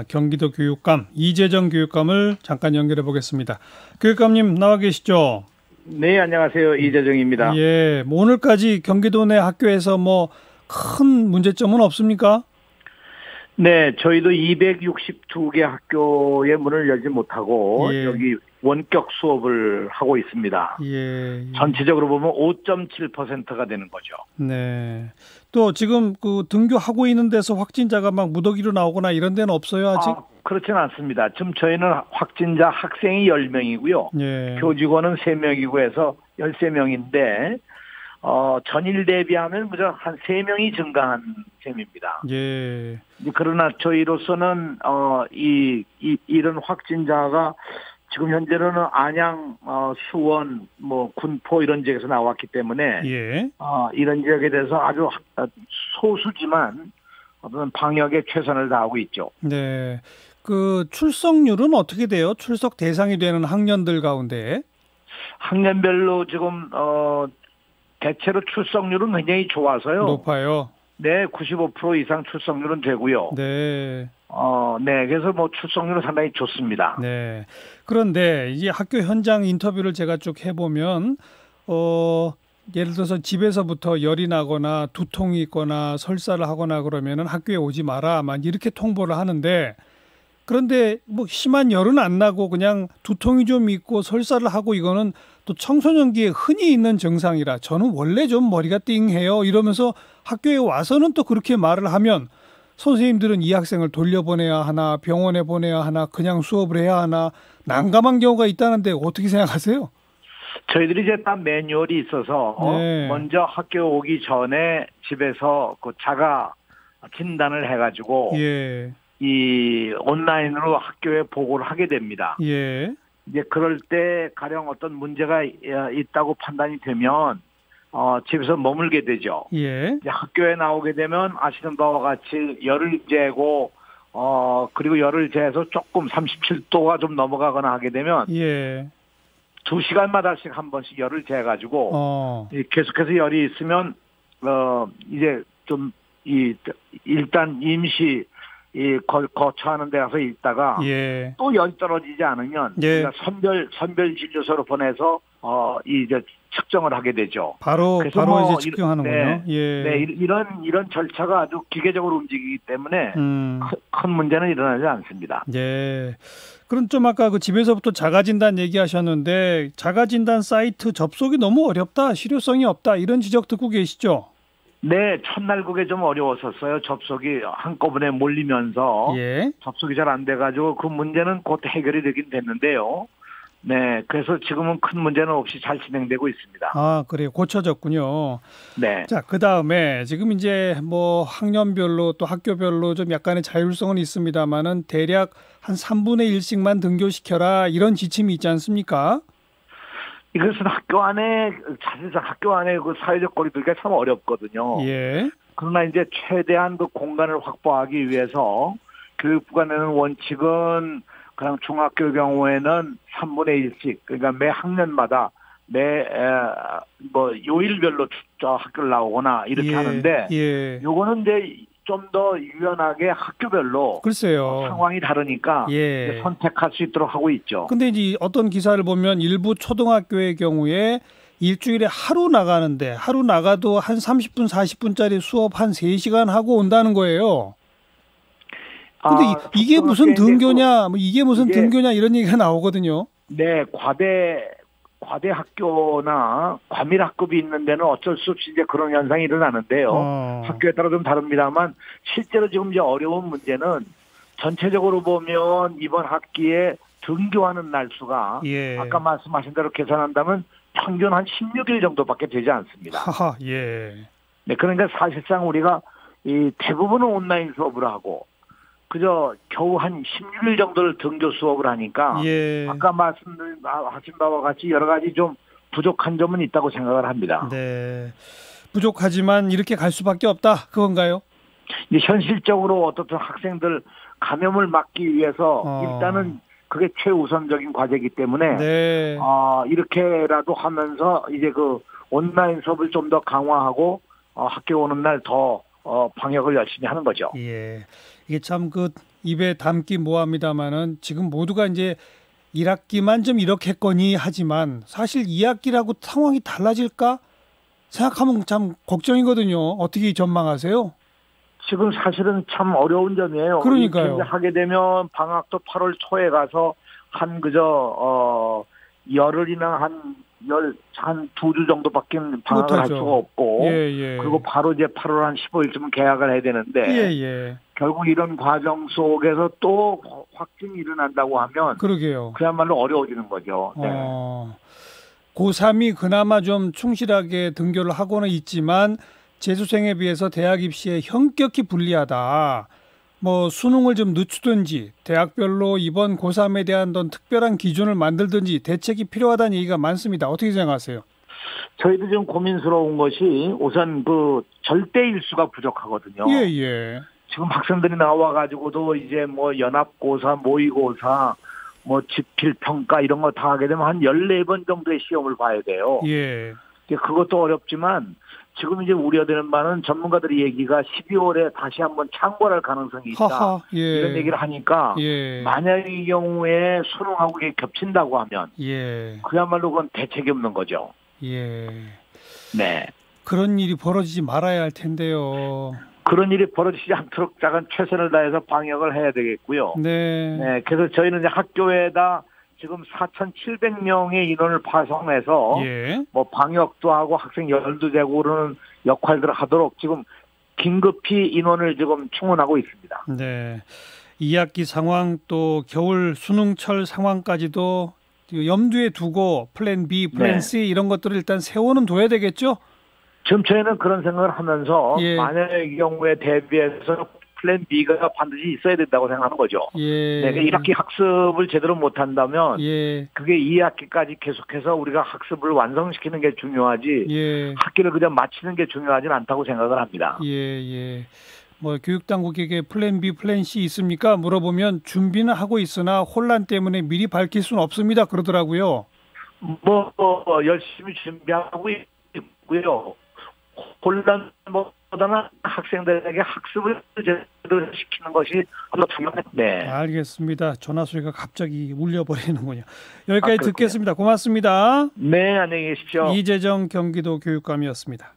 경기도 교육감 이재정 교육감을 잠깐 연결해 보겠습니다. 교육감님 나와 계시죠? 네, 안녕하세요. 이재정입니다. 예, 뭐 오늘까지 경기도 내 학교에서 뭐 큰 문제점은 없습니까? 네, 저희도 262개 학교의 문을 열지 못하고 예. 여기 원격 수업을 하고 있습니다. 예. 전체적으로 보면 5.7%가 되는 거죠. 네. 또 지금 그 등교하고 있는 데서 확진자가 막 무더기로 나오거나 이런 데는 없어요, 아직? 그렇지는 않습니다. 지금 저희는 확진자 학생이 10명이고요. 예. 교직원은 3명이고 해서 13명인데 전일 대비하면 그저 한 3명이 증가한 셈입니다. 예. 그러나 저희로서는 이런 확진자가 지금 현재로는 안양, 수원, 군포 이런 지역에서 나왔기 때문에 예. 이런 지역에 대해서 아주 소수지만 어떤 방역에 최선을 다하고 있죠. 네. 그 출석률은 어떻게 돼요? 출석 대상이 되는 학년들 가운데? 학년별로 지금 대체로 출석률은 굉장히 좋아서요. 높아요. 네, 95% 이상 출석률은 되고요. 네. 네, 그래서 출석률은 상당히 좋습니다. 네. 그런데 이제 학교 현장 인터뷰를 제가 쭉 해보면, 예를 들어서 집에서부터 열이 나거나 두통이 있거나 설사를 하거나 그러면은 학교에 오지 마라, 막 이렇게 통보를 하는데, 그런데 뭐 심한 열은 안 나고 그냥 두통이 좀 있고 설사를 하고 이거는 또 청소년기에 흔히 있는 증상이라 저는 원래 좀 머리가 띵해요 이러면서 학교에 와서는 또 그렇게 말을 하면 선생님들은 이 학생을 돌려보내야 하나 병원에 보내야 하나 그냥 수업을 해야 하나 난감한 경우가 있다는데 어떻게 생각하세요? 저희들이 이제 딱 매뉴얼이 있어서 네. 먼저 학교 오기 전에 집에서 그 자가 진단을 해가지고 예. 이 온라인으로 학교에 보고를 하게 됩니다. 예. 이제 그럴 때 가령 어떤 문제가 있다고 판단이 되면 집에서 머물게 되죠. 예. 이제 학교에 나오게 되면 아시는 바와 같이 열을 재고 그리고 열을 재서 조금 37도가 좀 넘어가거나 하게 되면 예. 2시간마다씩 한 번씩 열을 재가지고 계속해서 열이 있으면 이제 좀 일단 임시 거처하는 데 가서 있다가 예. 또 열이 떨어지지 않으면 예. 선별 진료소로 보내서 이제 측정을 하게 되죠. 바로 이제 측정하는군요. 예. 네, 이런 절차가 아주 기계적으로 움직이기 때문에 큰 문제는 일어나지 않습니다. 예. 그럼 좀 아까 그 집에서부터 자가진단 얘기하셨는데 자가진단 사이트 접속이 너무 어렵다, 실효성이 없다 이런 지적 듣고 계시죠? 네, 첫날 그게 좀 어려웠었어요. 접속이 한꺼번에 몰리면서 접속이 잘 안 돼가지고 그 문제는 곧 해결이 되긴 됐는데요. 네, 그래서 지금은 큰 문제는 없이 잘 진행되고 있습니다. 아, 그래요. 고쳐졌군요. 네. 자, 그 다음에 지금 이제 뭐 학년별로 또 학교별로 좀 약간의 자율성은 있습니다만은 대략 한 3분의 1씩만 등교시켜라 이런 지침이 있지 않습니까? 이것은 사실상 학교 안에 그 사회적 거리두기가 참 어렵거든요. 예. 그러나 이제 최대한 그 공간을 확보하기 위해서 교육부가 내는 원칙은 그냥 중학교 경우에는 3분의 1씩 그러니까 매 학년마다 요일별로 학교를 나오거나 이렇게 하는데 요거는 이제 좀 더 유연하게 학교별로 글쎄요. 상황이 다르니까 선택할 수 있도록 하고 있죠. 근데 이제 어떤 기사를 보면 일부 초등학교의 경우에 일주일에 하루 나가도 한 30분, 40분짜리 수업 한 3시간 하고 온다는 거예요. 근데 이게 무슨 등교냐, 등교냐 이런 얘기가 나오거든요. 네, 과대 학교나 과밀 학급이 있는 데는 어쩔 수 없이 이제 그런 현상이 일어나는데요. 학교에 따라 좀 다릅니다만 실제로 지금 이제 어려운 문제는 전체적으로 보면 이번 학기에 등교하는 날 수가 아까 말씀하신 대로 계산한다면 평균 한 16일 정도밖에 되지 않습니다. 네, 그러니까 사실상 우리가 이 대부분은 온라인 수업을 하고 그저 겨우 한 16일 정도를 등교 수업을 하니까 아까 말씀하신 바와 같이 여러 가지 좀 부족한 점은 있다고 생각을 합니다. 네, 부족하지만 이렇게 갈 수밖에 없다 그건가요? 이제 현실적으로 어떻든 학생들 감염을 막기 위해서 일단은 그게 최우선적인 과제이기 때문에 이렇게라도 하면서 이제 그 온라인 수업을 좀 더 강화하고 학교 오는 날 더 방역을 열심히 하는 거죠. 예. 이게 참 입에 담기 뭐합니다만은 지금 모두가 이제 1학기만 좀 이렇겠거니 하지만 사실 2학기라고 상황이 달라질까 생각하면 참 걱정이거든요. 어떻게 전망하세요? 지금 사실은 참 어려운 점이에요. 그러니까요. 하게 되면 방학도 8월 초에 가서 한 그저 열흘이나 한 두 주 정도밖에 방학을 할 수가 없고 그리고 바로 이제 8월 한 15일쯤은 개학을 해야 되는데 결국 이런 과정 속에서 또 확진이 일어난다고 하면 그러게요. 그야말로 어려워지는 거죠. 네. 고3이 그나마 좀 충실하게 등교를 하고는 있지만 재수생에 비해서 대학 입시에 현격히 불리하다. 뭐 수능을 좀 늦추든지 대학별로 이번 고3에 대한 어떤 특별한 기준을 만들든지 대책이 필요하다는 얘기가 많습니다. 어떻게 생각하세요? 저희도 좀 고민스러운 것이 우선 그 절대 일수가 부족하거든요. 지금 학생들이 나와가지고도 이제 뭐 연합고사, 모의고사, 뭐 지필평가 이런 거 다 하게 되면 한 14번 정도의 시험을 봐야 돼요. 그것도 어렵지만 지금 이제 우려되는 바는 전문가들의 얘기가 12월에 다시 한번 창궐할 가능성이 있다. 이런 얘기를 하니까 만약의 경우에 수능하고 이게 겹친다고 하면 그야말로 그건 대책이 없는 거죠. 네. 그런 일이 벌어지지 말아야 할 텐데요. 그런 일이 벌어지지 않도록 작은 최선을 다해서 방역을 해야 되겠고요. 네. 그래서 저희는 이제 학교에다 지금 4,700명의 인원을 파송해서 뭐 방역도 하고 학생 열도 되고 그러는 역할들을 하도록 지금 긴급히 인원을 지금 충원하고 있습니다. 네. 2학기 상황 또 겨울 수능철 상황까지도 염두에 두고 플랜 B, 플랜 C 이런 것들을 일단 세워는 둬야 되겠죠? 지금 저희는 그런 생각을 하면서 만약의 경우에 대비해서 플랜 B가 반드시 있어야 된다고 생각하는 거죠. 1학기 학습을 제대로 못한다면 그게 2학기까지 계속해서 우리가 학습을 완성시키는 게 중요하지 학기를 그냥 마치는 게 중요하지는 않다고 생각을 합니다. 뭐 교육당국에게 플랜 B, 플랜 C 있습니까? 물어보면 준비는 하고 있으나 혼란 때문에 미리 밝힐 수는 없습니다. 그러더라고요. 열심히 준비하고 있고요. 혼란보다는 학생들에게 학습을 제대로 시키는 것이 더 중요합니다. 알겠습니다. 전화 소리가 갑자기 울려버리는군요. 여기까지 듣겠습니다. 고맙습니다. 네, 안녕히 계십시오. 이재정 경기도 교육감이었습니다.